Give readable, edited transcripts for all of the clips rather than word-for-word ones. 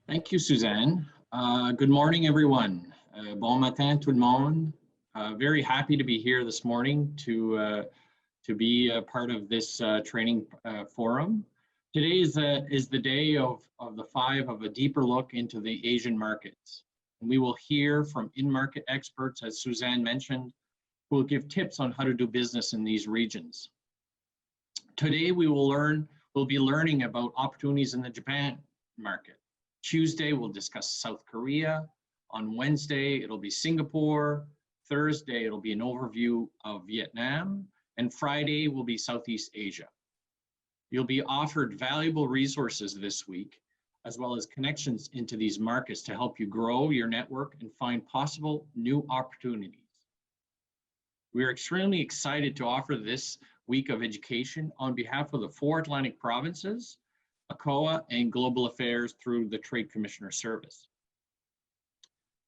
Thank you, Suzanne. Good morning, everyone. Bon matin, tout le monde. Very happy to be here this morning to be a part of this training forum. Today is the day of the five of a deeper look into the Asian markets. And we will hear from in-market experts, as Suzanne mentioned, who will give tips on how to do business in these regions. Today we'll be learning about opportunities in the Japan market. Tuesday, we'll discuss South Korea. On Wednesday, it'll be Singapore. Thursday, it'll be an overview of Vietnam. And Friday will be Southeast Asia. You'll be offered valuable resources this week, as well as connections into these markets to help you grow your network and find possible new opportunities. We are extremely excited to offer this week of education on behalf of the 4 Atlantic provinces, ACOA, and Global Affairs through the Trade Commissioner Service.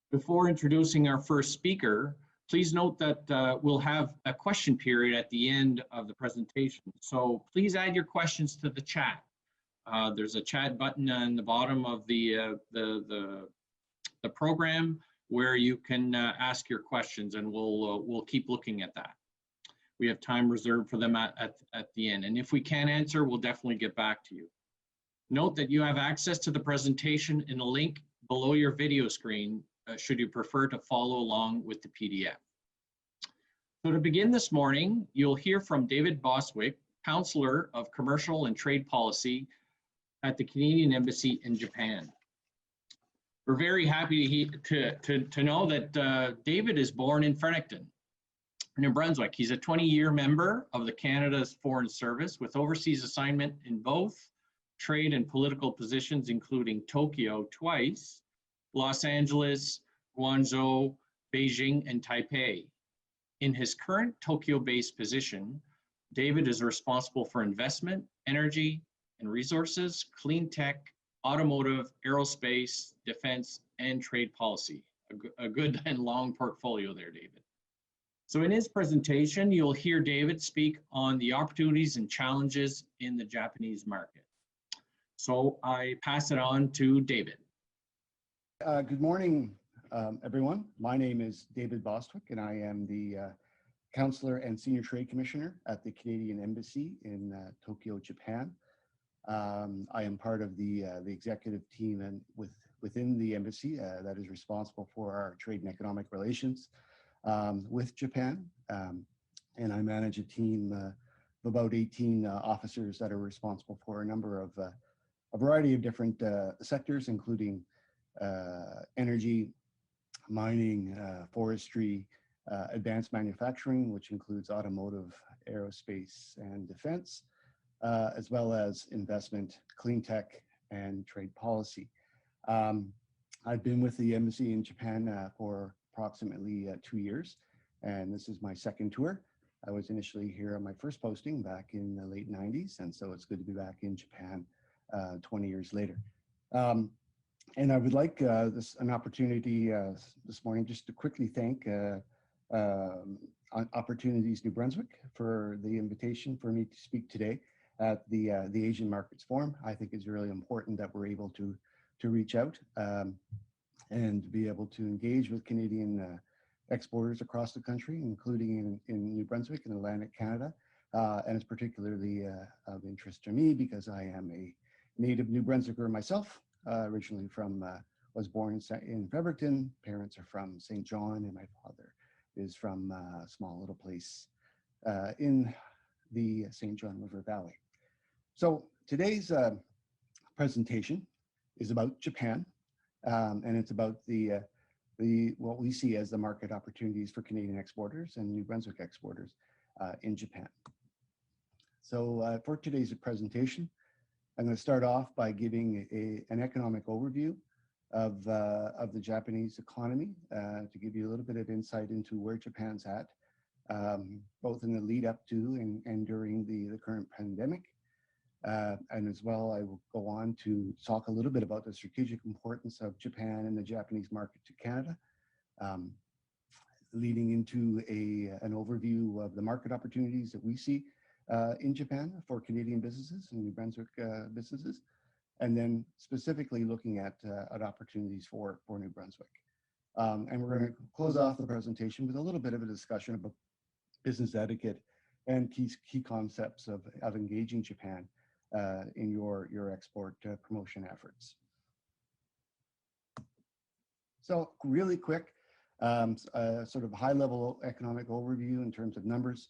Before introducing our first speaker, please note that we'll have a question period at the end of the presentation. So please add your questions to the chat. There's a chat button on the bottom of the program where you can ask your questions, and we'll keep looking at that. We have time reserved for them at the end. And if we can't answer, we'll definitely get back to you. Note that you have access to the presentation in a link below your video screen, should you prefer to follow along with the PDF. So to begin this morning, you'll hear from David Bostwick, Counselor of Commercial and Trade Policy at the Canadian Embassy in Japan. We're very happy to know that David is born in Fredericton, New Brunswick. He's a 20-year member of the Canada's Foreign Service with overseas assignment in both trade and political positions, including Tokyo twice, Los Angeles, Guangzhou, Beijing, and Taipei. In his current Tokyo-based position, David is responsible for investment, energy and resources, clean tech, automotive, aerospace, defense, and trade policy. A good and long portfolio there, David. So in his presentation, you'll hear David speak on the opportunities and challenges in the Japanese market. So I pass it on to David. Good morning, everyone. My name is David Bostwick, and I am the Counselor and Senior Trade Commissioner at the Canadian Embassy in Tokyo, Japan. I am part of the executive team and within the embassy that is responsible for our trade and economic relations with Japan. And I manage a team of about 18 officers that are responsible for a number of a variety of different sectors, including energy, mining, forestry, advanced manufacturing, which includes automotive, aerospace, and defense, as well as investment, clean tech, and trade policy. I've been with the embassy in Japan for approximately 2 years, and this is my second tour. I was initially here on my first posting back in the late 90s, and so it's good to be back in Japan 20 years later. And I would like an opportunity this morning just to quickly thank Opportunities New Brunswick for the invitation for me to speak today at the Asian Markets Forum. I think it's really important that we're able to reach out and be able to engage with Canadian exporters across the country, including in New Brunswick and Atlantic Canada. And it's particularly of interest to me because I am a native New Brunswicker myself, originally was born in Fredericton. Parents are from St. John, and my father is from a small little place in the St. John River Valley. So today's presentation is about Japan, and it's about what we see as the market opportunities for Canadian exporters and New Brunswick exporters in Japan. So for today's presentation, I'm going to start off by giving an economic overview of the Japanese economy to give you a little bit of insight into where Japan's at, both in the lead up to and during the current pandemic. And as well, I will go on to talk a little bit about the strategic importance of Japan and the Japanese market to Canada, leading into an overview of the market opportunities that we see in Japan for Canadian businesses and New Brunswick businesses, and then specifically looking at opportunities for New Brunswick. And we're going to close off the presentation with a little bit of a discussion about business etiquette and key concepts of engaging Japan in your export promotion efforts. So really quick, sort of high-level economic overview in terms of numbers.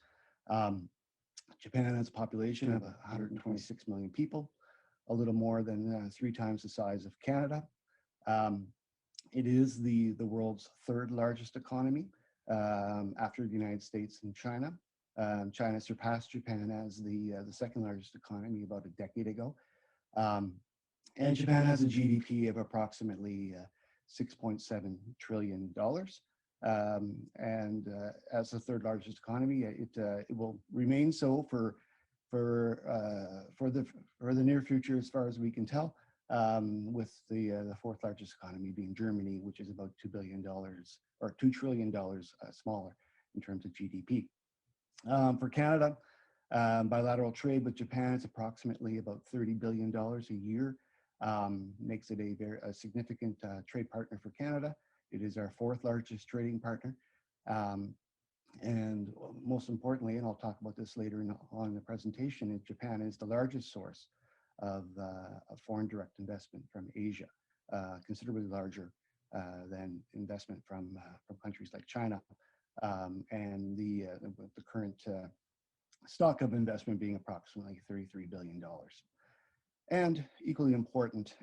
Japan has a population of 126 million people, a little more than 3 times the size of Canada. It is the world's 3rd largest economy after the United States and China. China surpassed Japan as the 2nd largest economy about a decade ago. And Japan has a GDP of approximately $6.7 trillion. And as the 3rd largest economy, it will remain so for the near future, as far as we can tell, with the 4th largest economy being Germany, which is about $2 billion or $2 trillion smaller in terms of GDP. For Canada, bilateral trade with Japan is approximately about $30 billion a year. Makes it a significant trade partner for Canada. It is our 4th largest trading partner. And most importantly, and I'll talk about this later on in the presentation, Japan is the largest source of foreign direct investment from Asia, considerably larger than investment from countries like China. And the current stock of investment being approximately $33 billion. And equally important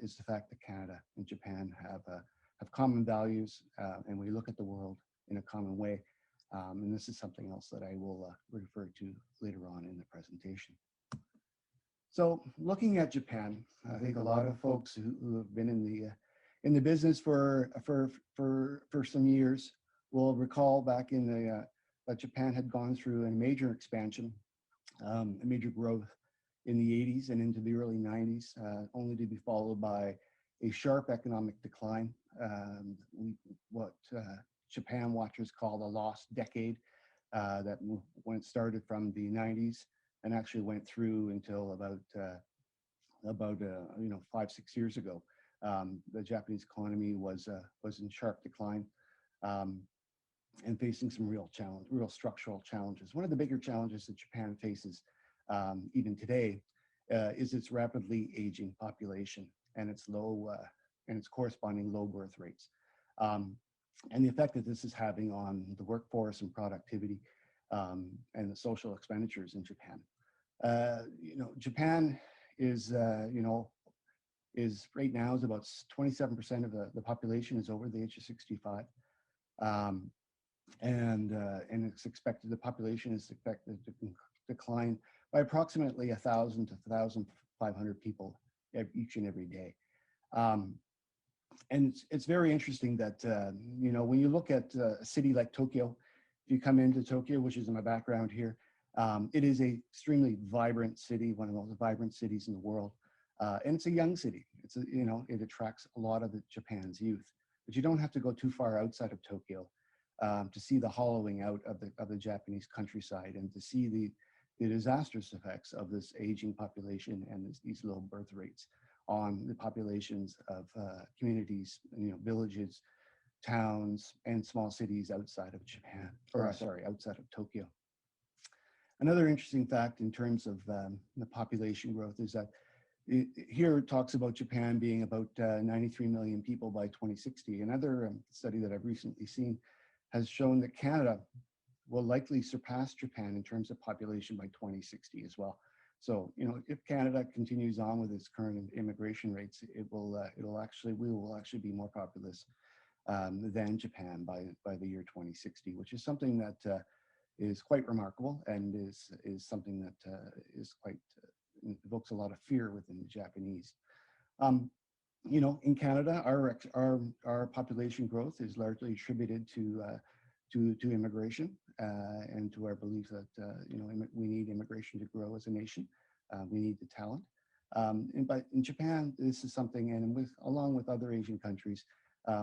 is the fact that Canada and Japan have common values, and we look at the world in a common way. And this is something else that I will refer to later on in the presentation. So looking at Japan, I think a lot of folks who have been in the business for some years will recall back in that Japan had gone through a major expansion, a major growth in the 80s and into the early 90s, only to be followed by a sharp economic decline, what Japan watchers call the lost decade, that when it started from the 90s and actually went through until about 5-6 years ago. The Japanese economy was in sharp decline and facing some real structural challenges. One of the bigger challenges that Japan faces even today is its rapidly aging population and its corresponding low birth rates, and the effect that this is having on the workforce and productivity and the social expenditures in Japan. Japan is right now is about 27% of the population is over the age of 65. And it's expected, the population is expected to decline by approximately 1,000 to 1,500 people each and every day. And it's very interesting that, when you look at a city like Tokyo, if you come into Tokyo, which is in my background here, it is a extremely vibrant city, one of the most vibrant cities in the world. And it's a young city. It attracts a lot of Japan's youth, but you don't have to go too far outside of Tokyo to see the hollowing out of the Japanese countryside and to see the disastrous effects of this aging population and these low birth rates on the populations of communities, villages, towns, and small cities outside of Japan, outside of Tokyo. Another interesting fact in terms of the population growth is that here it talks about Japan being about 93 million people by 2060. Another study that I've recently seen has shown that Canada will likely surpass Japan in terms of population by 2060 as well. So, if Canada continues on with its current immigration rates, we will actually be more populous than Japan by the year 2060, which is something that is quite remarkable and is something that evokes a lot of fear within the Japanese. In Canada, our population growth is largely attributed to immigration and to our belief that we need immigration to grow as a nation. We need the talent. But in Japan, this is something, and along with other Asian countries,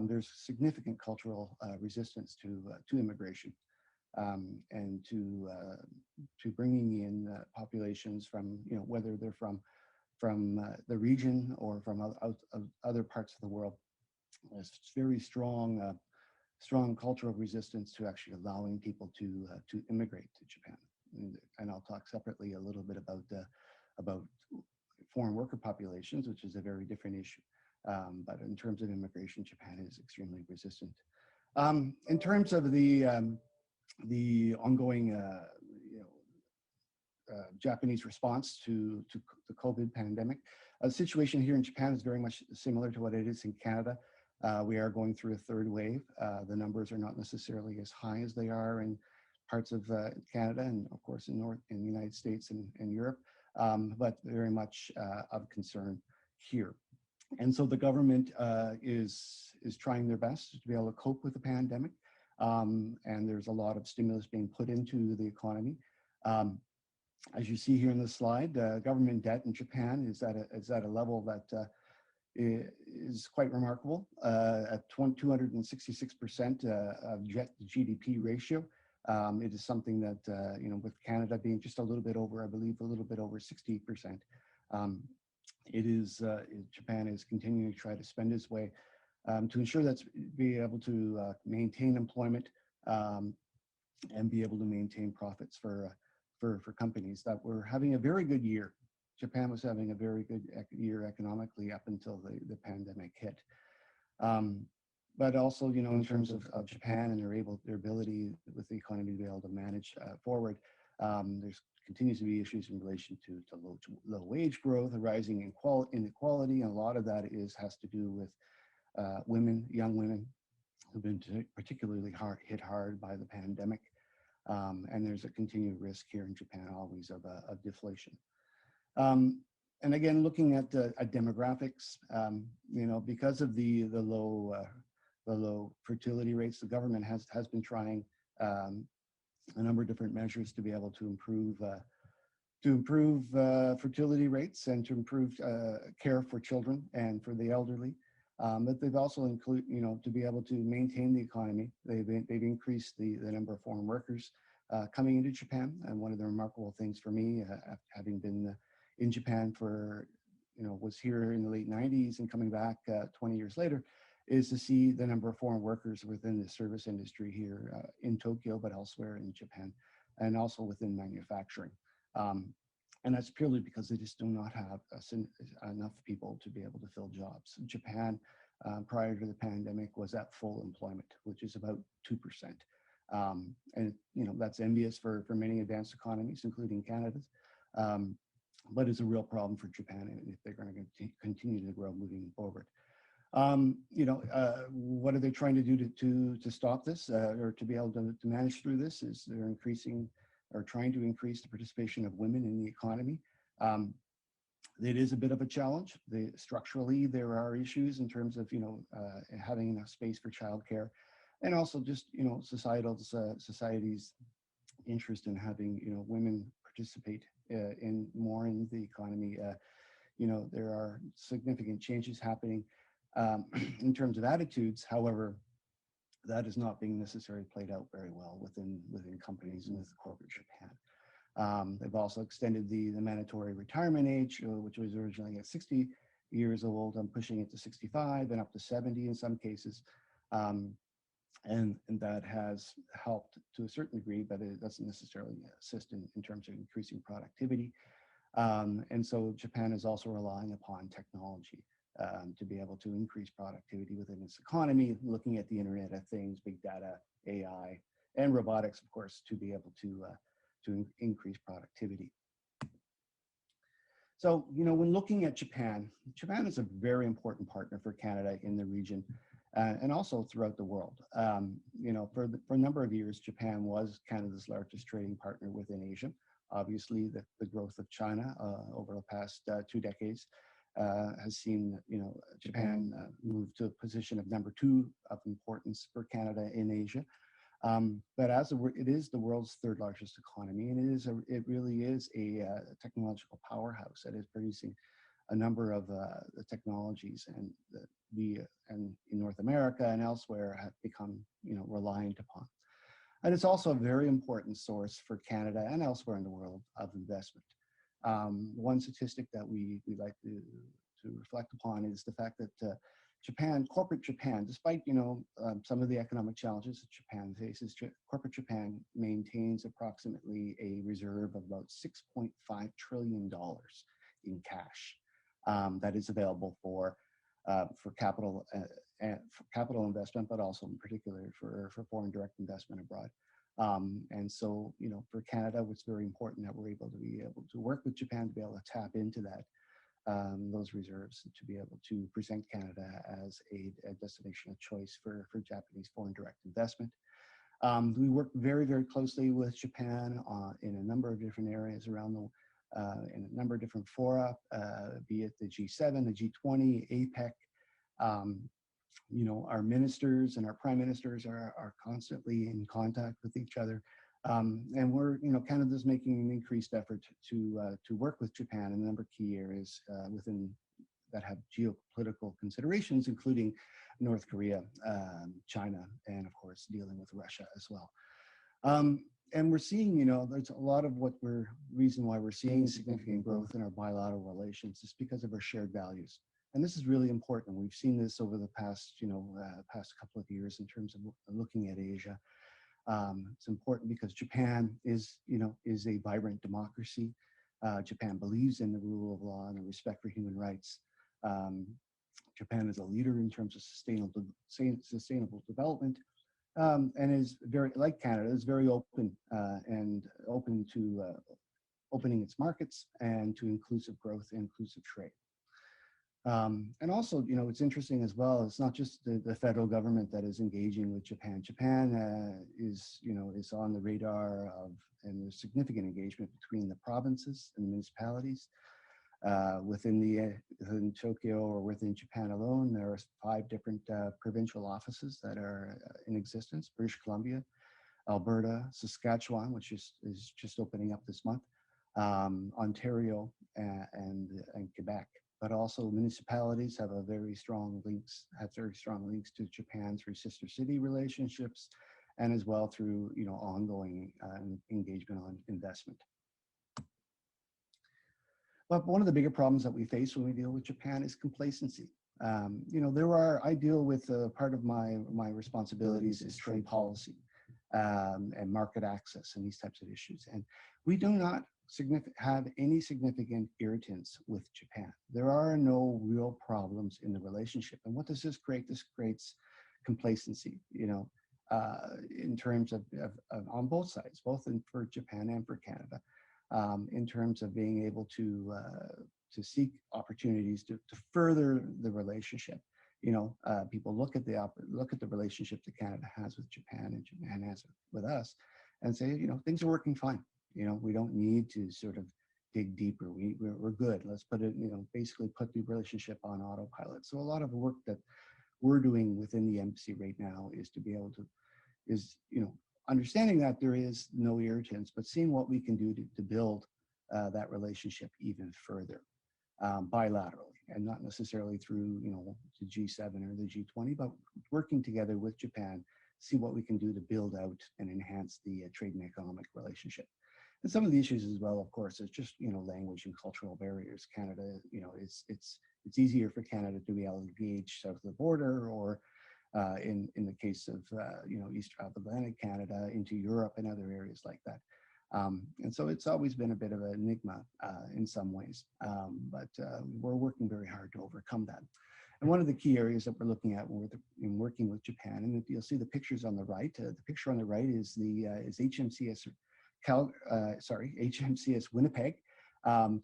there's significant cultural resistance to immigration and to bringing in populations from, whether they're from the region or from other parts of the world. There's very strong cultural resistance to actually allowing people to immigrate to Japan. And I'll talk separately a little bit about foreign worker populations, which is a very different issue. But in terms of immigration, Japan is extremely resistant. In terms of the ongoing Japanese response to the COVID pandemic, the situation here in Japan is very much similar to what it is in Canada. We are going through a third wave. The numbers are not necessarily as high as they are in parts of Canada and of course in the United States and Europe, but very much of concern here. And so the government is trying their best to be able to cope with the pandemic. And there's a lot of stimulus being put into the economy. As you see here in the slide, government debt in Japan is at a level that is quite remarkable, at 266% of GDP ratio. It is something that, with Canada being just a little bit over, I believe, a little bit over 60%. Japan is continuing to try to spend its way to ensure that be able to maintain employment and be able to maintain profits for companies that were having a very good year. Japan was having a very good year economically up until the pandemic hit. But also, in terms of Japan and their ability with the economy to be able to manage forward, there's continues to be issues in relation to low wage growth, a rising inequality, and a lot of that has to do with young women who've been particularly hit hard by the pandemic. And there's a continued risk here in Japan always of deflation. And again, looking at demographics, because of the low fertility rates, the government has been trying a number of different measures to be able to improve fertility rates and to improve care for children and for the elderly. But they've also to be able to maintain the economy. They've increased the number of foreign workers coming into Japan. And one of the remarkable things for me, having been in Japan was here in the late 90s and coming back 20 years later, is to see the number of foreign workers within the service industry here in Tokyo, but elsewhere in Japan, and also within manufacturing. And that's purely because they just do not have enough people to be able to fill jobs. Japan, prior to the pandemic, was at full employment, which is about 2%. And that's envious for many advanced economies, including Canada's, but it's a real problem for Japan if they're going to continue to grow moving forward. What are they trying to do to stop this or to be able to manage through this? Is they're trying to increase the participation of women in the economy. It is a bit of a challenge. Structurally, there are issues in terms of having enough space for childcare, and also just society's interest in having women participate more in the economy. There are significant changes happening in terms of attitudes. However, that is not being necessarily played out very well within companies and with corporate Japan. They've also extended the mandatory retirement age, which was originally at 60 years old. I'm pushing it to 65 and up to 70 in some cases. And that has helped to a certain degree, but it doesn't necessarily assist in terms of increasing productivity. And so Japan is also relying upon technology to be able to increase productivity within its economy, looking at the Internet of Things, big data, AI, and robotics, of course, to be able to increase productivity. So, when looking at Japan is a very important partner for Canada in the region and also throughout the world. For a number of years, Japan was Canada's largest trading partner within Asia. Obviously, the growth of China over the past 2 decades has seen Japan move to a position of number 2 of importance for Canada in Asia. But it is the world's 3rd largest economy, and it really is a technological powerhouse that is producing a number of the technologies and in North America and elsewhere have become reliant upon. And it's also a very important source for Canada and elsewhere in the world of investment. One statistic that we like to reflect upon is the fact that Japan, corporate Japan, despite some of the economic challenges that Japan faces, corporate Japan maintains approximately a reserve of about $6.5 trillion in cash that is available for capital for capital investment, but also in particular for foreign direct investment abroad. And so, for Canada, it's very important that we're able to work with Japan to be able to tap into that those reserves to be able to present Canada as a destination of choice for Japanese foreign direct investment. We work very, very closely with Japan in a number of different areas around in a number of different fora, be it the G7, the G20, APEC. Our ministers and our prime ministers are constantly in contact with each other. And we're, Canada's making an increased effort to work with Japan in a number of key areas that have geopolitical considerations, including North Korea, China, and of course, dealing with Russia as well. And we're seeing, there's a lot of reason why we're seeing significant growth in our bilateral relations is because of our shared values. And this is really important. We've seen this over the past couple of years in terms of looking at Asia. It's important because Japan is a vibrant democracy. Japan believes in the rule of law and the respect for human rights. Japan is a leader in terms of sustainable development, and is very, like Canada, is very open and open to opening its markets and to inclusive growth and inclusive trade. And also, it's interesting as well, it's not just the federal government that is engaging with Japan. Japan is on the radar of, and there's significant engagement between the provinces and municipalities. Within Tokyo or within Japan alone, there are 5 different provincial offices that are in existence: British Columbia, Alberta, Saskatchewan, which is just opening up this month, Ontario, and Quebec. But also municipalities have very strong links to Japan through sister city relationships, and as well through ongoing engagement on investment. But one of the bigger problems that we face when we deal with Japan is complacency. I deal with part of my responsibilities is trade policy and market access and these types of issues. And we do not have any significant irritants with Japan. There are no real problems in the relationship. And what does this create? This creates complacency, in terms of on both sides, both for Japan and for Canada, in terms of being able to seek opportunities to further the relationship. People look at the relationship that Canada has with Japan and Japan has with us, and say, things are working fine. We don't need to sort of dig deeper. We're good. Let's basically put the relationship on autopilot. So a lot of the work that we're doing within the embassy right now is to be able to, understanding that there is no irritants, but seeing what we can do to build that relationship even further, bilaterally, and not necessarily through, the G7 or the G20, but working together with Japan, see what we can do to build out and enhance the trade and economic relationship. And some of the issues as well, of course, is just, language and cultural barriers. Canada, it's easier for Canada to be able to engage south of the border, or in the case of, East Atlantic Canada into Europe and other areas like that. And so it's always been a bit of an enigma in some ways, but we're working very hard to overcome that. And one of the key areas that we're looking at in working with Japan, and you'll see the pictures on the right. The picture on the right is HMCS HMCS Winnipeg,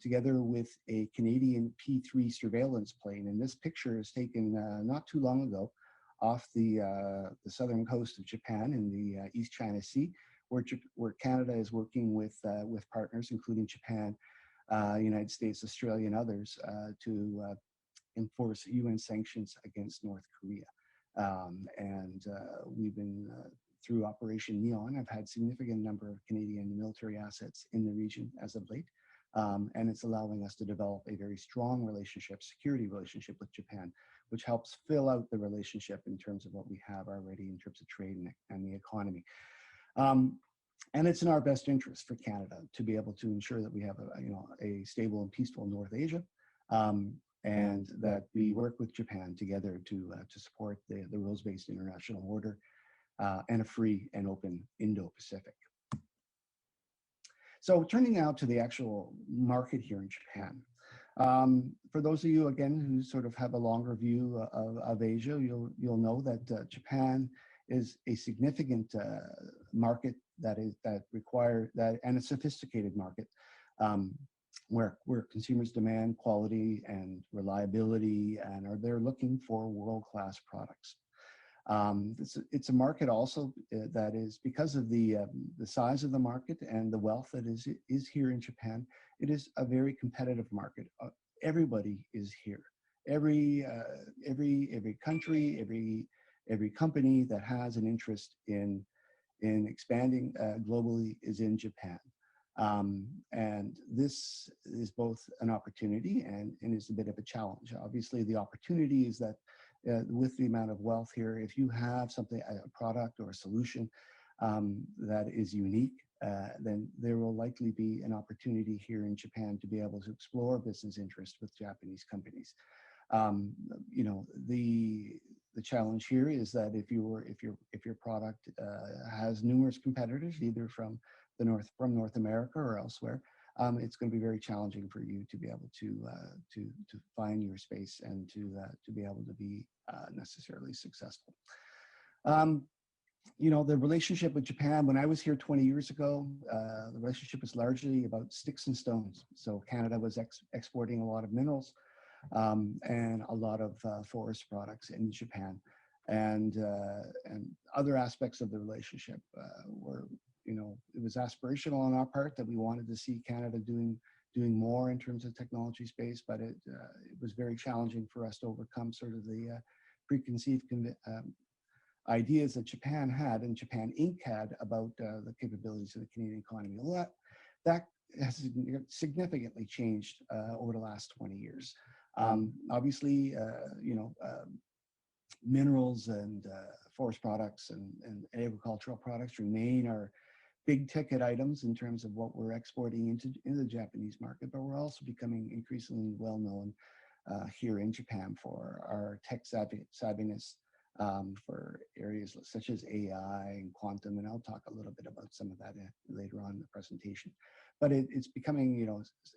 together with a Canadian P-3 surveillance plane. And this picture is taken not too long ago off the southern coast of Japan in the East China Sea, where Canada is working with partners, including Japan, United States, Australia, and others, to enforce UN sanctions against North Korea. And we've been through Operation Neon, I've had significant number of Canadian military assets in the region as of late. And it's allowing us to develop a very strong security relationship with Japan, which helps fill out the relationship in terms of what we have already in terms of trade and the economy. And it's in our best interest for Canada to be able to ensure that we have a stable and peaceful North Asia, and that we work with Japan together to support the rules-based international order and a free and open Indo-Pacific. So turning now to the actual market here in Japan. For those of you, again, who sort of have a longer view of Asia, you'll know that Japan is a significant market and a sophisticated market where consumers demand quality and reliability, and they're looking for world-class products. It's a market also that is, because of the size of the market and the wealth that is here in Japan, it is a very competitive market. Everybody is here. Every country, every company that has an interest in expanding globally is in Japan. And this is both an opportunity and is a bit of a challenge. Obviously, the opportunity is that with the amount of wealth here, if you have something, a product or a solution that is unique, then there will likely be an opportunity here in Japan to be able to explore business interest with Japanese companies. The challenge here is that if your product has numerous competitors, either from North America or elsewhere, it's going to be very challenging for you to be able to find your space and to be able to be necessarily successful. The relationship with Japan, when I was here 20 years ago, the relationship was largely about sticks and stones. So Canada was exporting a lot of minerals and a lot of forest products in Japan. And other aspects of the relationship were, it was aspirational on our part that we wanted to see Canada doing more in terms of technology space, but it was very challenging for us to overcome sort of the preconceived ideas that Japan had and Japan Inc. had about the capabilities of the Canadian economy. Well, that has significantly changed over the last 20 years. Obviously, minerals and forest products and agricultural products remain our big ticket items in terms of what we're exporting into the Japanese market, but we're also becoming increasingly well known here in Japan for our tech savviness, for areas such as AI and quantum, and I'll talk a little bit about some of that later on in the presentation. But it's becoming,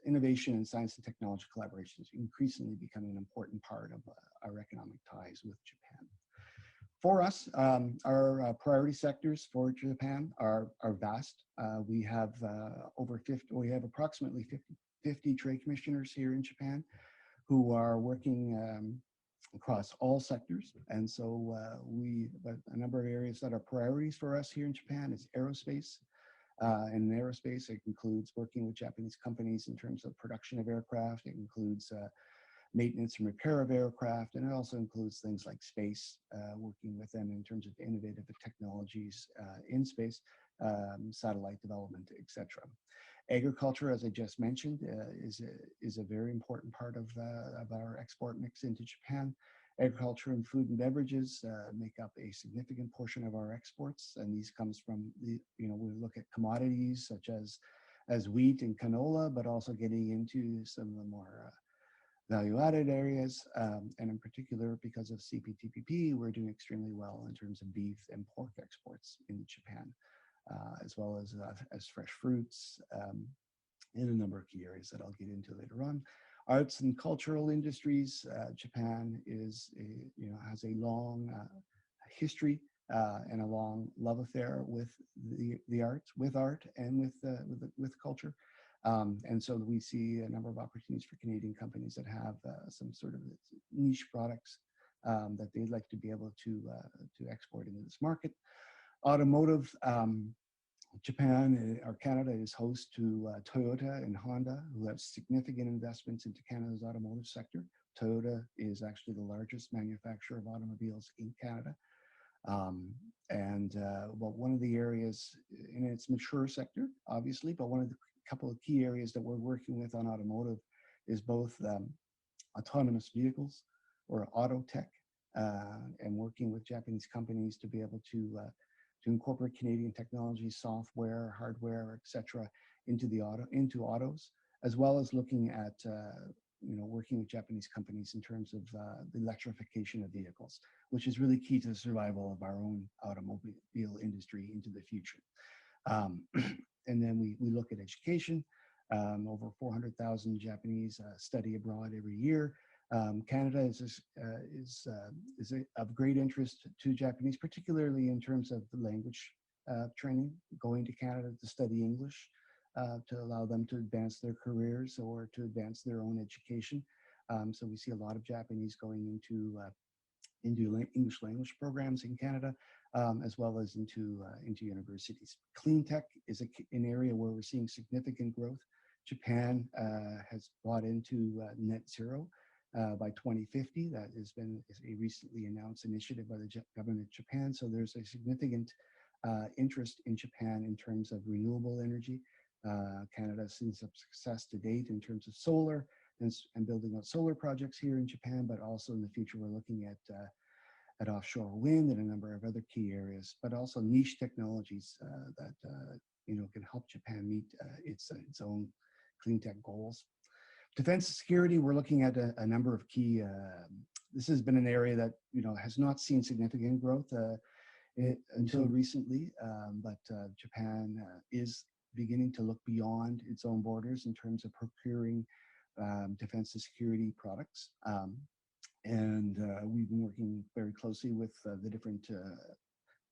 innovation and science and technology collaboration is increasingly becoming an important part of our economic ties with Japan. For us, our priority sectors for Japan are vast. We have approximately 50 trade commissioners here in Japan who are working across all sectors. And so a number of areas that are priorities for us here in Japan is aerospace. And in aerospace, it includes working with Japanese companies in terms of production of aircraft. It includes maintenance and repair of aircraft. And it also includes things like space, working with them in terms of innovative technologies in space, satellite development, etc. Agriculture, as I just mentioned, is a very important part of our export mix into Japan. Agriculture and food and beverages make up a significant portion of our exports, and these comes from we look at commodities such as wheat and canola, but also getting into some of the more value-added areas, and in particular, because of CPTPP, we're doing extremely well in terms of beef and pork exports into Japan, as well as fresh fruits in a number of key areas that I'll get into later on. Arts and cultural industries, Japan has a long history and a long love affair with art and with culture. And so we see a number of opportunities for Canadian companies that have some sort of niche products that they'd like to be able to export into this market. Automotive, Japan or Canada is host to Toyota and Honda, who have significant investments into Canada's automotive sector. Toyota is actually the largest manufacturer of automobiles in Canada. One of the areas in its mature sector, obviously, but one of the couple of key areas that we're working with on automotive is both autonomous vehicles or auto tech, and working with Japanese companies to be able to incorporate Canadian technology, software, hardware, etc., into autos, as well as looking at working with Japanese companies in terms of the electrification of vehicles, which is really key to the survival of our own automobile industry into the future. And then we look at education. Over 400,000 Japanese study abroad every year. Canada is of great interest to Japanese, particularly in terms of the language training, going to Canada to study English, to allow them to advance their careers or to advance their own education. So we see a lot of Japanese going into English language programs in Canada, as well as into universities. Clean tech is an area where we're seeing significant growth. Japan has bought into net zero by 2050. That is a recently announced initiative by the government of Japan. So there's a significant interest in Japan in terms of renewable energy. Canada has seen some success to date in terms of solar and building out solar projects here in Japan, but also in the future we're looking at offshore wind and a number of other key areas, but also niche technologies that can help Japan meet its own clean tech goals. Defense and security, we're looking at a number of key. This has been an area that has not seen significant growth until recently, but Japan is beginning to look beyond its own borders in terms of procuring defense and security products. And we've been working very closely with the different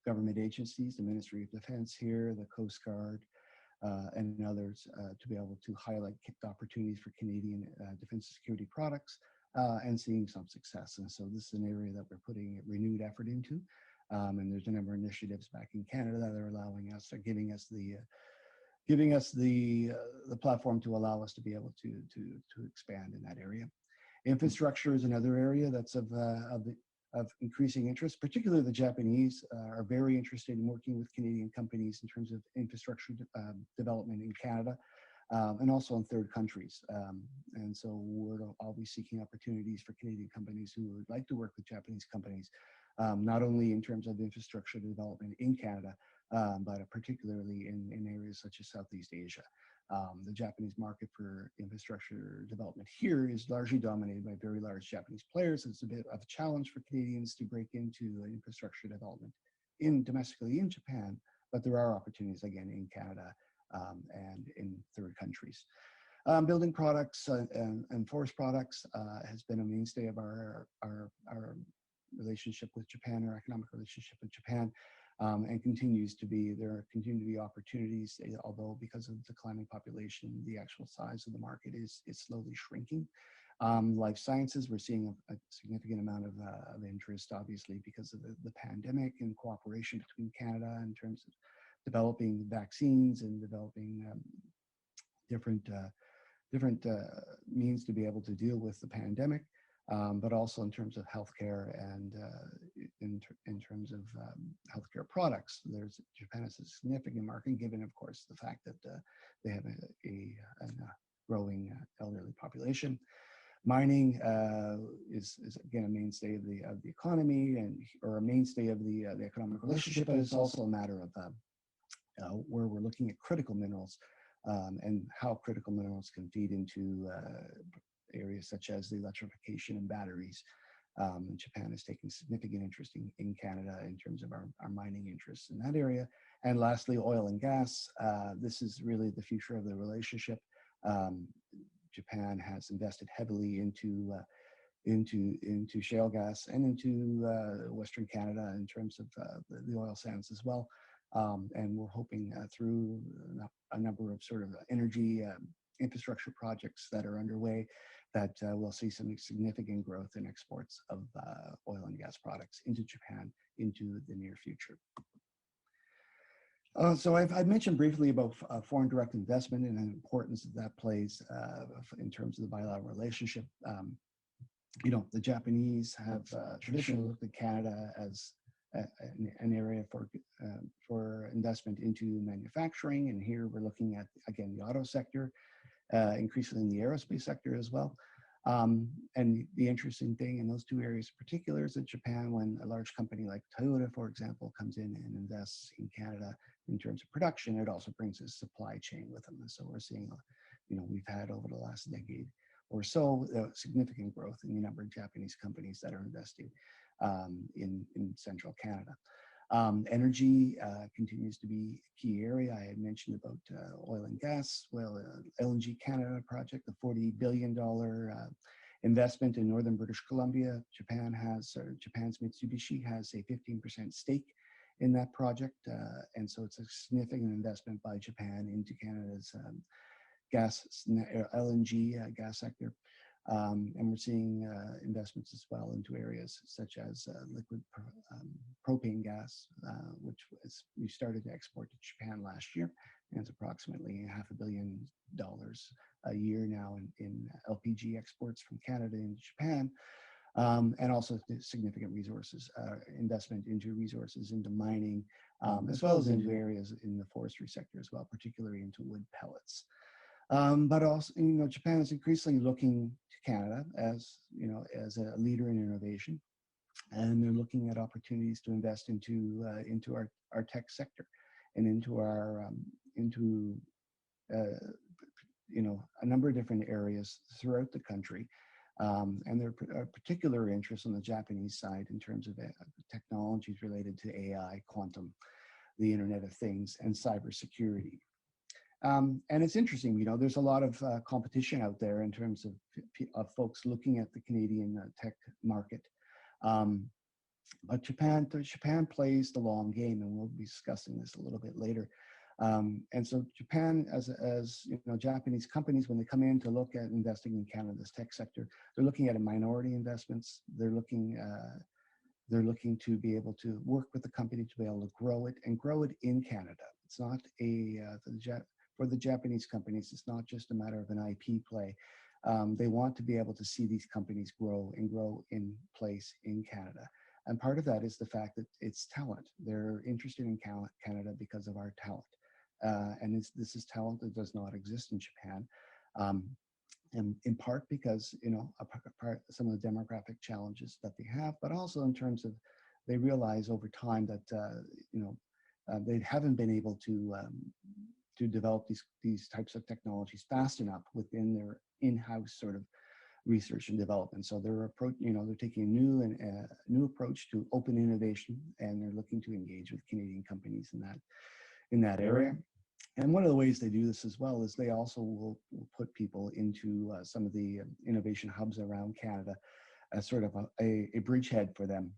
government agencies, the Ministry of Defense here, the Coast Guard, and others to be able to highlight opportunities for Canadian defense and security products and seeing some success. And so this is an area that we're putting renewed effort into. And there's a number of initiatives back in Canada that are allowing us, or giving us the platform to allow us to be able to expand in that area. Infrastructure is another area that's of increasing interest. Particularly the Japanese are very interested in working with Canadian companies in terms of infrastructure development in Canada and also in third countries. And so we're always seeking opportunities for Canadian companies who would like to work with Japanese companies, not only in terms of infrastructure development in Canada, but particularly in areas such as Southeast Asia. The Japanese market for infrastructure development here is largely dominated by very large Japanese players. It's a bit of a challenge for Canadians to break into infrastructure development domestically in Japan, but there are opportunities again in Canada and in third countries. Building products and forest products has been a mainstay of our relationship with Japan, our economic relationship with Japan. And continues to be. There continue to be opportunities, although because of the declining population, the actual size of the market is slowly shrinking. Life sciences, we're seeing a significant amount of interest, obviously, because of the pandemic and cooperation between Canada in terms of developing vaccines and developing different means to be able to deal with the pandemic. But also in terms of healthcare and in terms of healthcare products. Japan has a significant market, given, of course, the fact that they have a growing elderly population. Mining is again a mainstay of the economy or a mainstay of the economic relationship, but it's also a matter of where we're looking at critical minerals and how critical minerals can feed into areas such as the electrification and batteries. Japan is taking significant interest in Canada in terms of our mining interests in that area. And lastly, oil and gas. This is really the future of the relationship. Japan has invested heavily into shale gas and into Western Canada in terms of the oil sands as well. And we're hoping through a number of sort of energy infrastructure projects that are underway that we'll see some significant growth in exports of oil and gas products into Japan into the near future. So I've mentioned briefly about foreign direct investment and the importance that plays in terms of the bilateral relationship. The Japanese have traditionally looked at Canada as an area for investment into manufacturing, and here we're looking at, again, the auto sector, increasingly in the aerospace sector as well. And the interesting thing in those two areas in particular is that Japan, when a large company like Toyota, for example, comes in and invests in Canada in terms of production, it also brings a supply chain with them. And so we're seeing, we've had over the last decade or so significant growth in the number of Japanese companies that are investing in central Canada. Energy continues to be a key area. I had mentioned about oil and gas. Well, LNG Canada project, the $40 billion investment in northern British Columbia. Japan's Mitsubishi has a 15% stake in that project. And so it's a significant investment by Japan into Canada's LNG gas sector. And we're seeing investments as well into areas such as liquid propane gas, which we started to export to Japan last year, and it's approximately $500 million a year now in LPG exports from Canada into Japan, and also significant resources investment into resources into mining, as well as into areas in the forestry sector as well, particularly into wood pellets. But also, Japan is increasingly looking to Canada as a leader in innovation, and they're looking at opportunities to invest into our tech sector and into a number of different areas throughout the country. And there are particular interest on the Japanese side in terms of technologies related to AI, quantum, the Internet of Things, and cybersecurity. And it's interesting, there's a lot of competition out there in terms of folks looking at the Canadian tech market. But Japan plays the long game, and we'll be discussing this a little bit later. And so Japan, as Japanese companies, when they come in to look at investing in Canada's tech sector, they're looking at minority investments. They're looking to be able to work with the company to be able to grow it in Canada. It's not for the Japanese companies, it's not just a matter of an IP play. They want to be able to see these companies grow in place in Canada. And part of that is the fact that it's talent. They're interested in Canada because of our talent. And this is talent that does not exist in Japan. And in part because, some of the demographic challenges that they have, but also in terms of they realize over time that, they haven't been able to develop these types of technologies fast enough within their in-house sort of research and development. So they're taking a new approach to open innovation, and they're looking to engage with Canadian companies in that area. And one of the ways they do this as well is they also will put people into some of the innovation hubs around Canada as sort of a bridgehead for them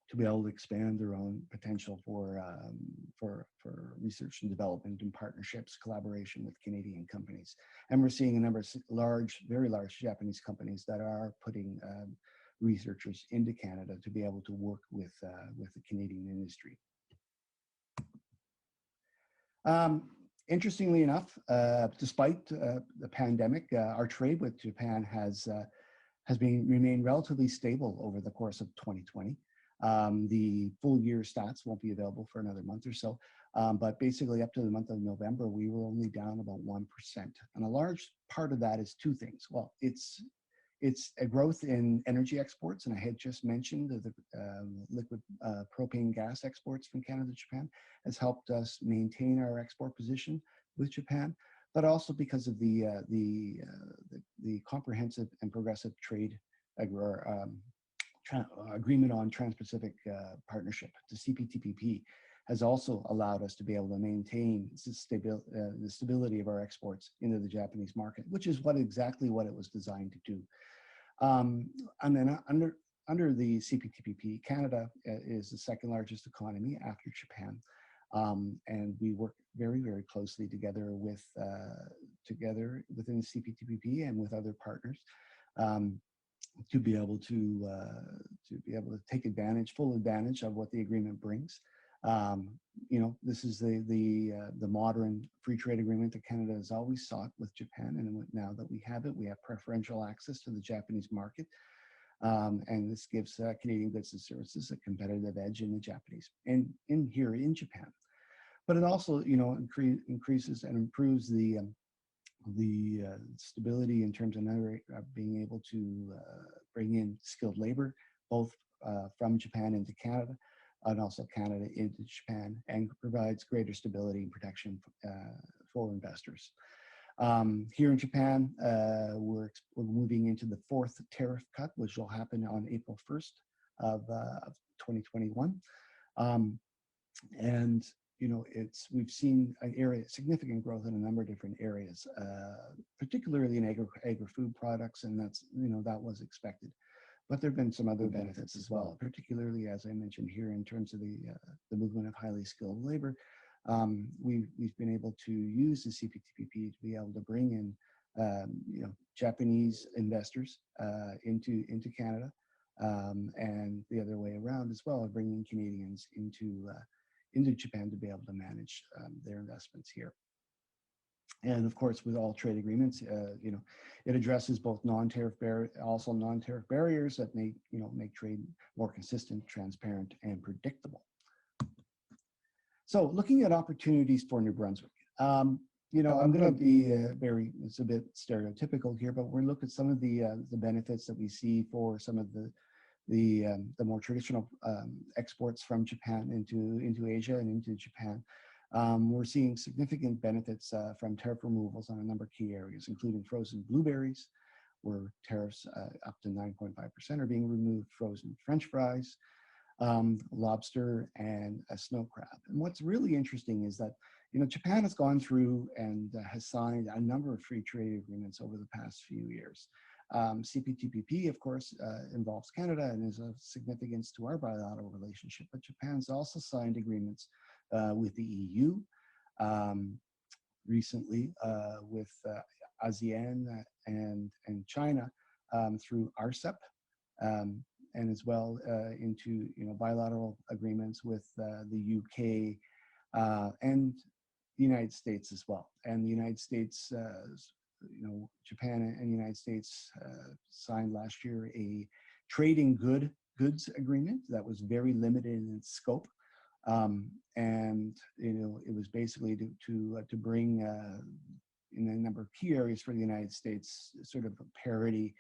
to be able to expand their own potential for research and development and partnerships, collaboration with Canadian companies. And we're seeing a number of very large Japanese companies that are putting researchers into Canada to be able to work with the Canadian industry. Interestingly enough, despite the pandemic, our trade with Japan has remained relatively stable over the course of 2020. The full year stats won't be available for another month or so, but basically up to the month of November, we were only down about 1%. And a large part of that is two things. Well, it's a growth in energy exports, and I had just mentioned the liquid propane gas exports from Canada to Japan has helped us maintain our export position with Japan, but also because of the comprehensive and progressive trade agreement on Trans-Pacific Partnership, the CPTPP, has also allowed us to be able to maintain the stability of our exports into the Japanese market, which is exactly what it was designed to do. And then under the CPTPP, Canada is the second largest economy after Japan, and we work very, very closely together within the CPTPP and with other partners to be able to take full advantage of what the agreement brings. This is the modern free trade agreement that Canada has always sought with Japan, and now that we have it, we have preferential access to the Japanese market, and this gives Canadian goods and services a competitive edge in the Japanese and here in Japan. But it also, increases and improves the the stability in terms of being able to bring in skilled labor, both from Japan into Canada, and also Canada into Japan, and provides greater stability and protection for investors. Here in Japan, we're moving into the fourth tariff cut, which will happen on April 1st of 2021. And we've seen significant growth in a number of different areas, particularly in agri-food products, and that was expected. But there have been some other benefits as well, particularly, as I mentioned here, in terms of the movement of highly skilled labor. We've been able to use the CPTPP to be able to bring in Japanese investors into Canada, and the other way around as well, bringing Canadians into Japan to be able to manage their investments here. And of course, with all trade agreements, it addresses both non-tariff barriers that make trade more consistent, transparent, and predictable. So, looking at opportunities for New Brunswick, I'm going to be it's a bit stereotypical here, but we're looking at some of the benefits that we see for some of the more traditional exports from Japan into Asia and into Japan. We're seeing significant benefits from tariff removals on a number of key areas, including frozen blueberries, where tariffs up to 9.5% are being removed, frozen French fries, lobster, and snow crab. And what's really interesting is that Japan has gone through and has signed a number of free trade agreements over the past few years. CPTPP, of course, involves Canada and is of significance to our bilateral relationship, but Japan's also signed agreements with the EU, recently with ASEAN and China through RCEP, and as well into bilateral agreements with the UK and the United States as well. And the United States, Japan and the United States signed last year a trading goods agreement that was very limited in its scope. And it was basically to bring in a number of key areas for the United States sort of a parity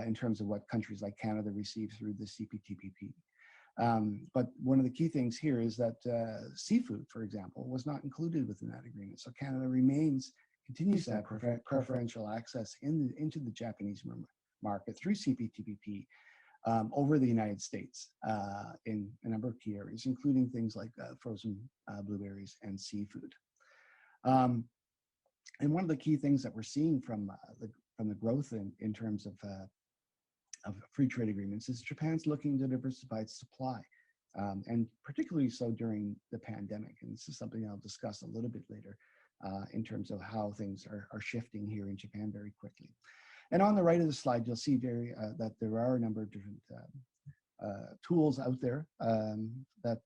in terms of what countries like Canada receive through the CPTPP. But one of the key things here is that seafood, for example, was not included within that agreement. So Canada continues to have preferential access into the Japanese market through CPTPP over the United States in a number of key areas, including things like frozen blueberries and seafood. And one of the key things that we're seeing from the growth in terms of free trade agreements is Japan's looking to diversify its supply, and particularly so during the pandemic. And this is something I'll discuss a little bit later in terms of how things are shifting here in Japan very quickly. And on the right of the slide, you'll see that there are a number of different tools out there that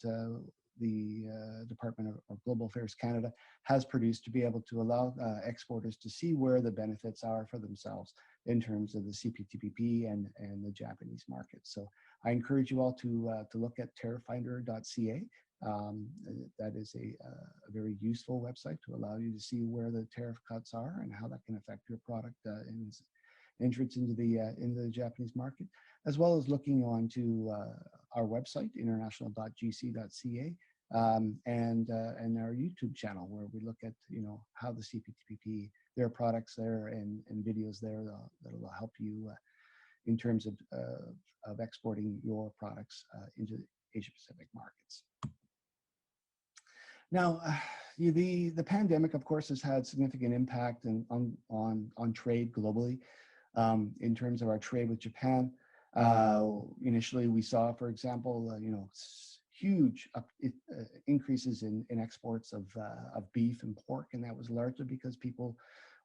the Department of Global Affairs Canada has produced to be able to allow exporters to see where the benefits are for themselves in terms of the CPTPP and the Japanese market. So I encourage you all to look at tarifffinder.ca. That is a very useful website to allow you to see where the tariff cuts are and how that can affect your product in its entrance into the Japanese market, as well as looking on to our website, international.gc.ca, and our YouTube channel, where we look at how the CPTPP, there are products there and videos there that will help you in terms of exporting your products into Asia Pacific markets. Now, the pandemic, of course, has had significant impact on trade globally. In terms of our trade with Japan, initially we saw, for example, huge increases in exports of beef and pork, and that was largely because people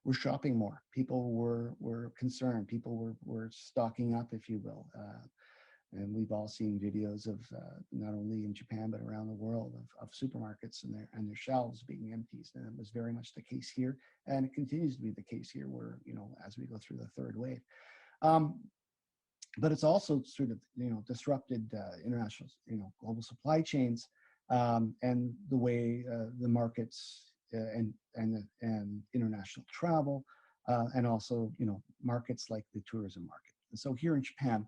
were shopping more. People were concerned. People were stocking up, if you will. And we've all seen videos of not only in Japan but around the world of supermarkets and their shelves being emptied. And it was very much the case here, and it continues to be the case here, where as we go through the third wave. But it's also sort of disrupted international global supply chains and the way the markets and international travel. and also, markets like the tourism market. And so here in Japan,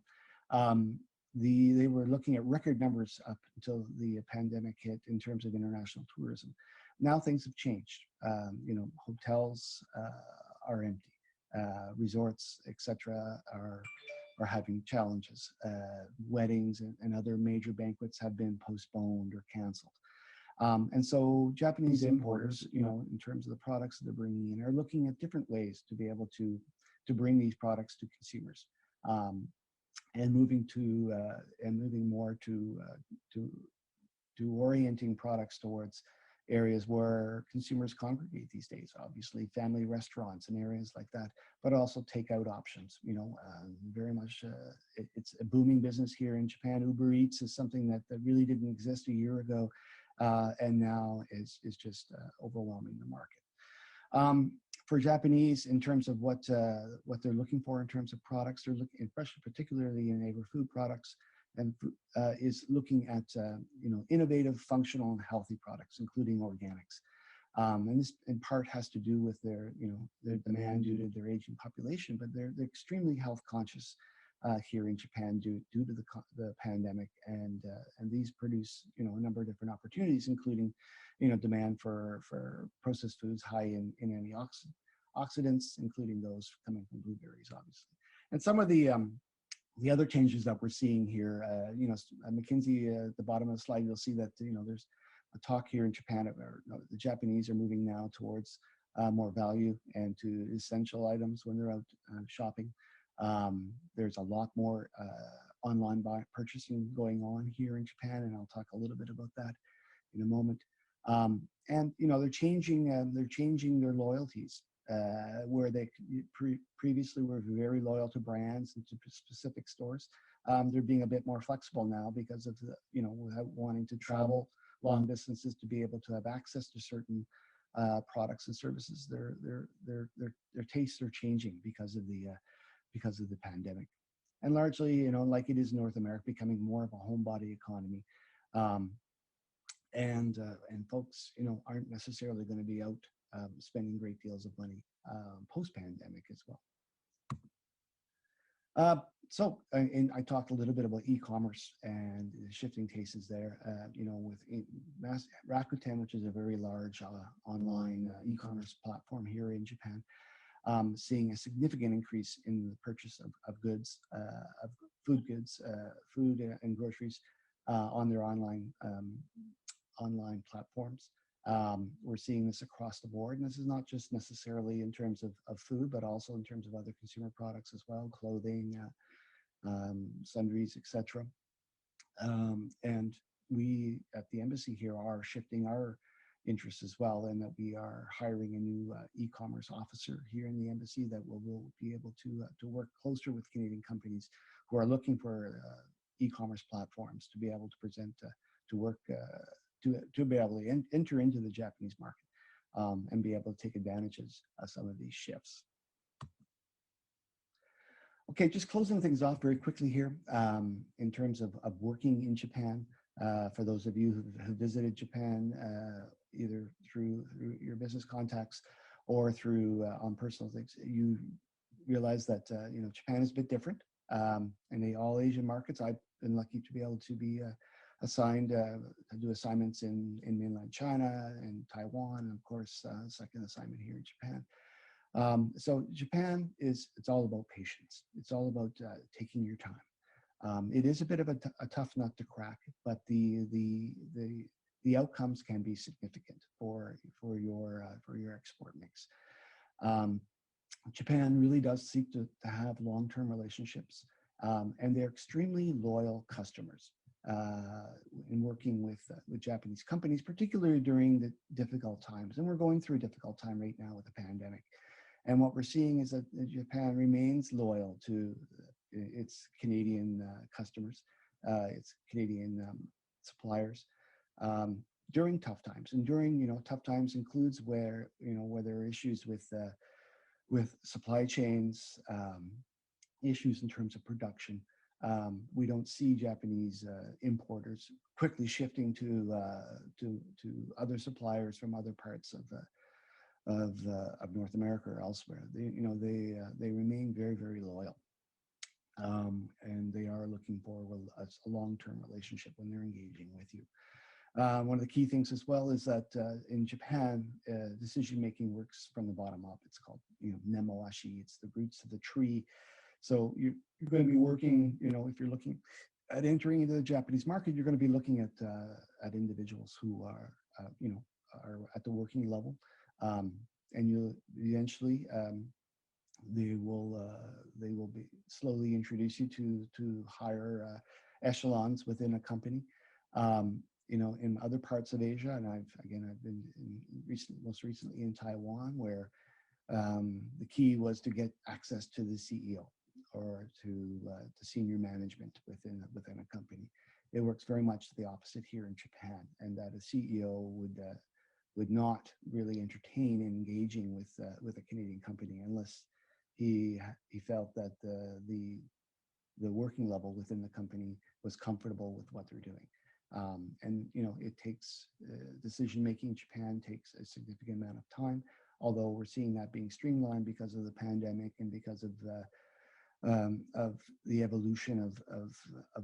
they were looking at record numbers up until the pandemic hit in terms of international tourism. Now things have changed. Hotels are empty, resorts, etc., are having challenges. Weddings and other major banquets have been postponed or canceled. And so Japanese importers, in terms of the products that they're bringing in, are looking at different ways to be able to bring these products to consumers, and moving more to orienting products towards areas where consumers congregate these days. Obviously, family restaurants and areas like that, but also takeout options. Very much, it's a booming business here in Japan. Uber Eats is something that really didn't exist a year ago, and now is just overwhelming the market. For Japanese, in terms of what they're looking for in terms of products, they're looking, especially particularly in agri-food products, and is looking at innovative, functional, and healthy products, including organics. And this in part has to do with their demand due to their aging population, but they're extremely health conscious here in Japan due to the pandemic, and these produce a number of different opportunities, including demand for processed foods high in antioxidants, including those coming from blueberries, obviously. And some of the other changes that we're seeing here, McKinsey, at the bottom of the slide, you'll see that there's a talk here in Japan, the Japanese are moving now towards more value and to essential items when they're out shopping. There's a lot more online purchasing going on here in Japan, and I'll talk a little bit about that in a moment. And they're changing their loyalties, where they previously were very loyal to brands and to specific stores. They're being a bit more flexible now because of without wanting to travel long distances to be able to have access to certain products and services. Their tastes are changing because of the pandemic, and largely, like it is in North America, becoming more of a homebody economy. And folks, aren't necessarily going to be out spending great deals of money post-pandemic as well. So I talked a little bit about e-commerce and shifting tastes there. With Rakuten, which is a very large online e-commerce platform here in Japan, seeing a significant increase in the purchase of goods, of food goods, food and groceries on their online platforms. We're seeing this across the board, and this is not just necessarily in terms of food, but also in terms of other consumer products as well, clothing, sundries, etc. And we at the embassy here are shifting our interests as well, in that we are hiring a new e-commerce officer here in the embassy that will be able to work closer with Canadian companies who are looking for e-commerce platforms to be able to present to work to be able to enter into the Japanese market, and be able to take advantages of some of these shifts. Okay, just closing things off very quickly here, in terms of working in Japan. For those of you who have visited Japan, either through your business contacts or through on personal things, you realize that Japan is a bit different. In all Asian markets, I've been lucky to be able to be assigned to do assignments in mainland China and Taiwan, and of course, second assignment here in Japan. So Japan it's all about patience. It's all about taking your time. It is a bit of a tough nut to crack, but the outcomes can be significant for your export mix. Japan really does seek to have long-term relationships, and they're extremely loyal customers in working with Japanese companies, particularly during the difficult times. And we're going through a difficult time right now with the pandemic. And what we're seeing is that Japan remains loyal to its Canadian customers, its Canadian suppliers during tough times. And during tough times includes where there are issues with supply chains, issues in terms of production. We don't see Japanese importers quickly shifting to other suppliers from other parts North America or elsewhere. They remain very, very loyal. And they are looking for a long-term relationship when they're engaging with you. One of the key things as well is that in Japan, decision-making works from the bottom up. It's called, nemoashi. It's the roots of the tree. So you're going to be working, if you're looking at entering into the Japanese market, you're going to be looking at individuals who are, are at the working level, and you'll eventually they will be slowly introduce you to higher echelons within a company. In other parts of Asia, and I've been most recently in Taiwan, where the key was to get access to the CEO or to senior management within a company. It works very much the opposite here in Japan, and that a CEO would not really entertain engaging with a Canadian company unless he felt that the working level within the company was comfortable with what they're doing. It takes decision making in Japan takes a significant amount of time, although we're seeing that being streamlined because of the pandemic and because of the evolution of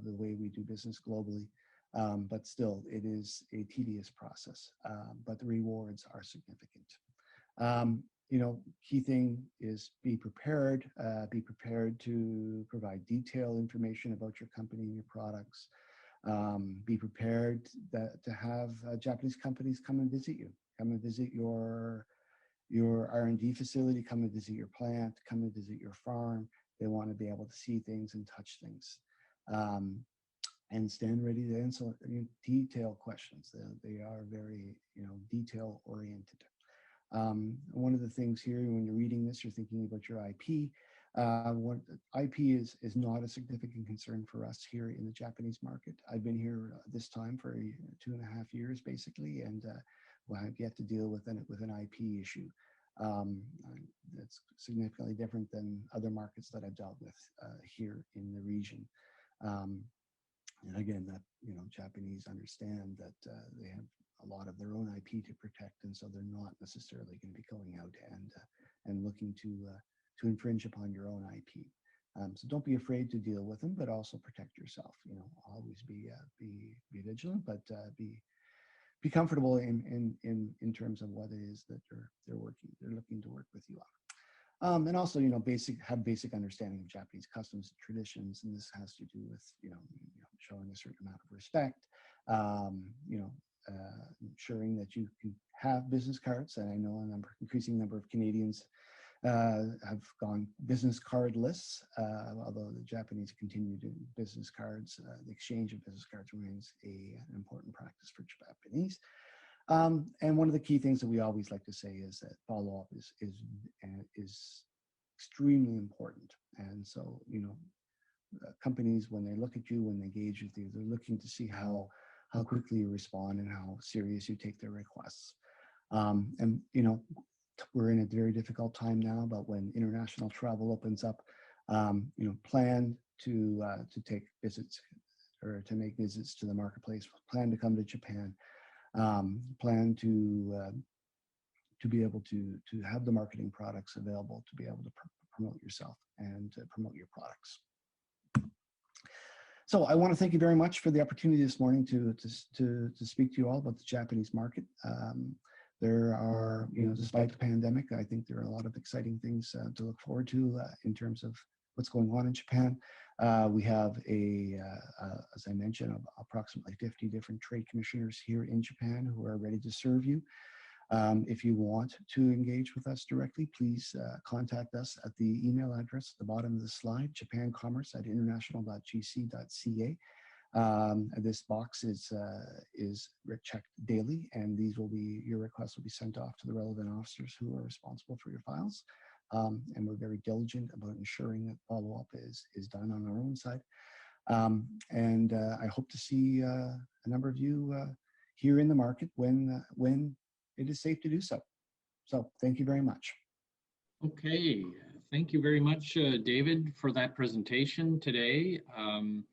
the way we do business globally. But still, it is a tedious process, but the rewards are significant. Key thing is be prepared to provide detailed information about your company and your products. Be prepared to have Japanese companies come and visit you, come and visit your R&D facility, come and visit your plant, come and visit your farm. They want to be able to see things and touch things, and stand ready to answer detailed questions. They are very, detail oriented. One of the things here, when you're reading this, you're thinking about your IP. IP is not a significant concern for us here in the Japanese market. I've been here this time for 2.5 years, basically, and I've yet to deal with an IP issue. That's significantly different than other markets that I've dealt with here in the region. And again, that Japanese understand that they have a lot of their own IP to protect, and so they're not necessarily going to be going out and looking to infringe upon your own IP. So don't be afraid to deal with them, but also protect yourself. Always be vigilant, but be comfortable in terms of what it is that they're looking to work with you on. And also, have basic understanding of Japanese customs and traditions, and this has to do with showing a certain amount of respect. Ensuring that you can have business cards, and I know increasing number of Canadians have gone business cardless, although the Japanese continue to business cards. The exchange of business cards remains an important practice for Japanese. And one of the key things that we always like to say is that follow-up is extremely important. And so, companies, when they look at you, when they engage with you, they're looking to see how quickly you respond and how serious you take their requests. And we're in a very difficult time now, but when international travel opens up, plan to take visits or to make visits to the marketplace, plan to come to Japan, plan to be able to have the marketing products available to be able to promote yourself and to promote your products. So I want to thank you very much for the opportunity this morning to speak to you all about the Japanese market. There are, despite the pandemic, I think there are a lot of exciting things to look forward to in terms of what's going on in Japan. We have as I mentioned, approximately 50 different trade commissioners here in Japan who are ready to serve you. If you want to engage with us directly, please contact us at the email address at the bottom of the slide, japancommerce@international.gc.ca. This box is checked daily, and your requests will be sent off to the relevant officers who are responsible for your files. And we're very diligent about ensuring that follow-up is done on our own side. And I hope to see a number of you here in the market when it is safe to do so. So thank you very much. Okay, thank you very much, David, for that presentation today on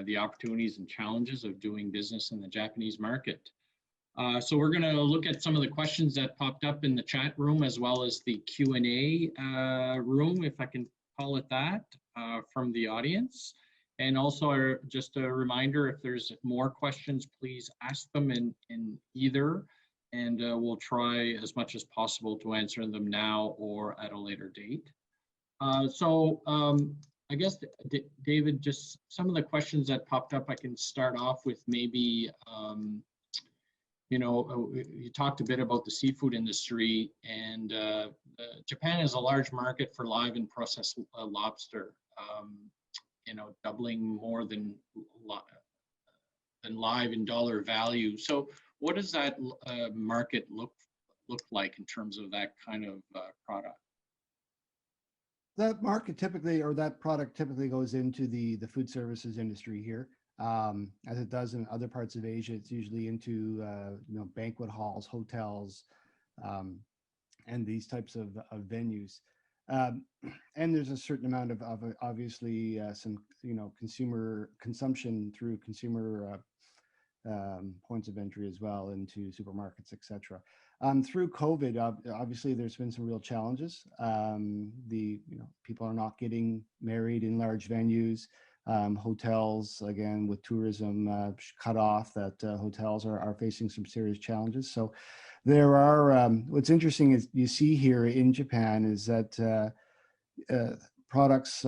the opportunities and challenges of doing business in the Japanese market. So we're going to look at some of the questions that popped up in the chat room, as well as the Q&A room, if I can call it that, from the audience. And also just a reminder, if there's more questions, please ask them in either, and we'll try as much as possible to answer them now or at a later date. I guess, David, just some of the questions that popped up, I can start off with maybe, you talked a bit about the seafood industry, and Japan is a large market for live and processed lobster, doubling more than live in dollar value. So what does that market look like in terms of that kind of product? That market typically, or that product typically goes into the food services industry here. As it does in other parts of Asia, it's usually into banquet halls, hotels, and these types of venues. And there's a certain amount of obviously some consumer consumption through consumer points of entry as well, into supermarkets, etc. Through COVID, obviously there's been some real challenges. People are not getting married in large venues. Hotels, again, with tourism cut off, that hotels are facing some serious challenges. So there are, what's interesting is you see here in Japan is that products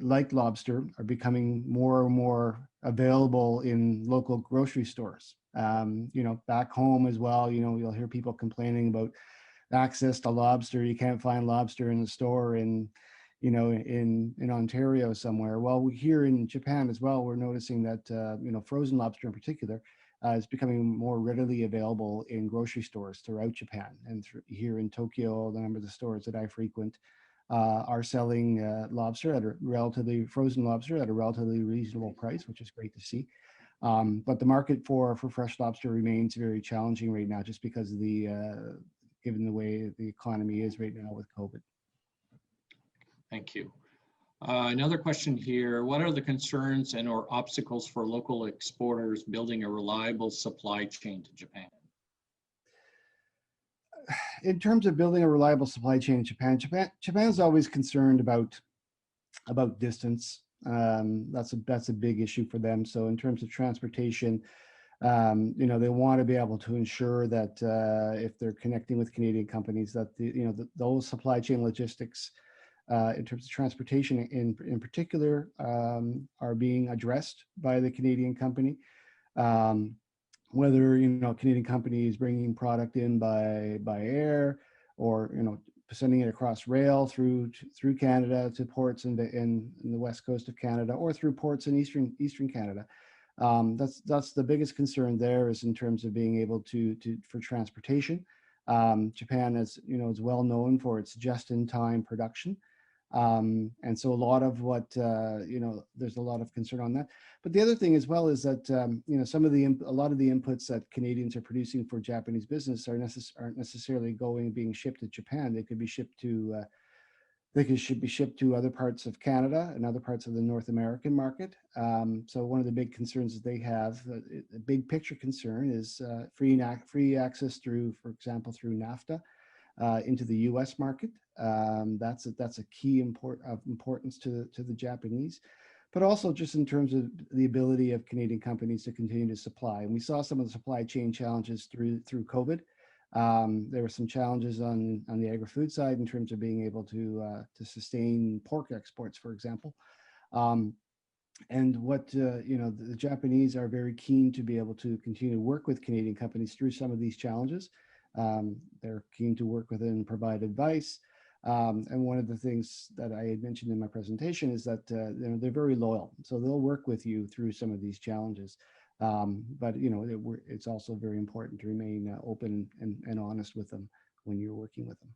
like lobster are becoming more and more available in local grocery stores. Back home as well, you'll hear people complaining about access to lobster. You can't find lobster in the store in Ontario somewhere. Well, here in Japan as well, we're noticing that, frozen lobster in particular is becoming more readily available in grocery stores throughout Japan. And here in Tokyo, the number of the stores that I frequent are selling frozen lobster at a relatively reasonable price, which is great to see. But the market for fresh lobster remains very challenging right now, just because of given the way the economy is right now with COVID. Thank you. Another question here: what are the concerns or obstacles for local exporters building a reliable supply chain to Japan? In terms of building a reliable supply chain in Japan, Japan's always concerned about distance. That's a big issue for them. So in terms of transportation, they want to be able to ensure that if they're connecting with Canadian companies, that those supply chain logistics, in terms of transportation in particular, are being addressed by the Canadian company. Whether Canadian company is bringing product in by air, or sending it across rail through Canada to ports in the west coast of Canada, or through ports in eastern Canada. That's the biggest concern there, is in terms of being able for transportation. Japan is well known for its just-in-time production. And so a lot of there's a lot of concern on that. But the other thing as well is that, a lot of the inputs that Canadians are producing for Japanese business aren't necessarily being shipped to Japan. They could be shipped to, be shipped to other parts of Canada and other parts of the North American market. So one of the big concerns that they have, a big picture concern, is free access for example, through NAFTA into the U.S. market. That's a key importance to the Japanese, but also just in terms of the ability of Canadian companies to continue to supply. And we saw some of the supply chain challenges through COVID. There were some challenges on the agri-food side in terms of being able to sustain pork exports, for example. And the Japanese are very keen to be able to continue to work with Canadian companies through some of these challenges. They're keen to work with and provide advice. And one of the things that I had mentioned in my presentation is that they're very loyal, so they'll work with you through some of these challenges. But it's also very important to remain open and honest with them when you're working with them.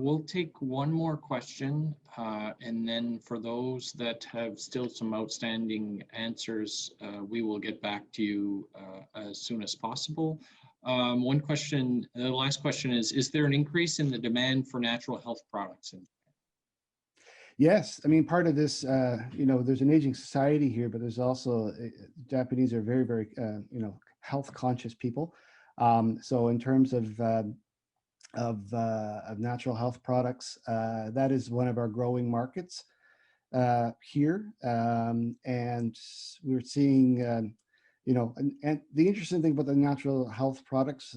We'll take one more question, and then for those that have still some outstanding answers, we will get back to you as soon as possible. One question, the last question is there an increase in the demand for natural health products? Yes, I mean, part of this, there's an aging society here, but there's also, Japanese are very, very, health conscious people. So in terms of natural health products, that is one of our growing markets here, and we're seeing, and the interesting thing about the natural health products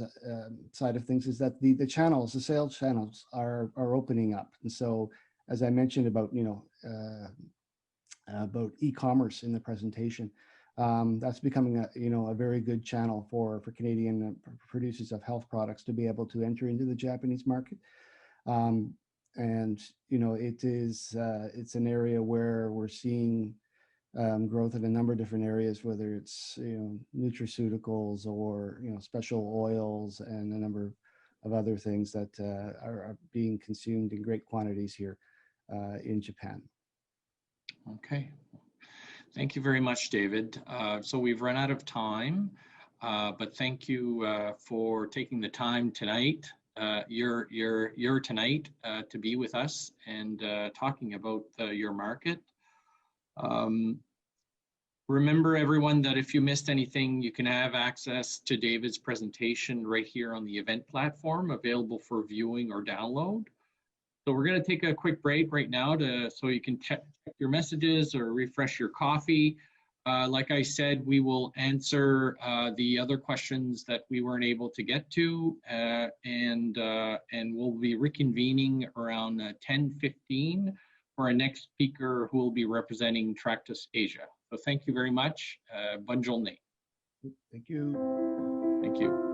side of things is that the channels, the sales channels are opening up. And so, as I mentioned about about e-commerce in the presentation, that's becoming a very good channel for Canadian producers of health products to be able to enter into the Japanese market. And it's an area where we're seeing growth in a number of different areas, whether it's nutraceuticals or special oils and a number of other things that are being consumed in great quantities here in Japan. Okay. Thank you very much, David. So we've run out of time, but thank you for taking the time tonight, your tonight, to be with us and talking about your market. Remember, everyone, that if you missed anything, you can have access to David's presentation right here on the event platform, available for viewing or download. So we're going to take a quick break right now so you can check your messages or refresh your coffee. Like I said, we will answer the other questions that we weren't able to get to, and we'll be reconvening around 10:15 for our next speaker, who will be representing Tractus Asia. So thank you very much. Bonne journée. Thank you. Thank you.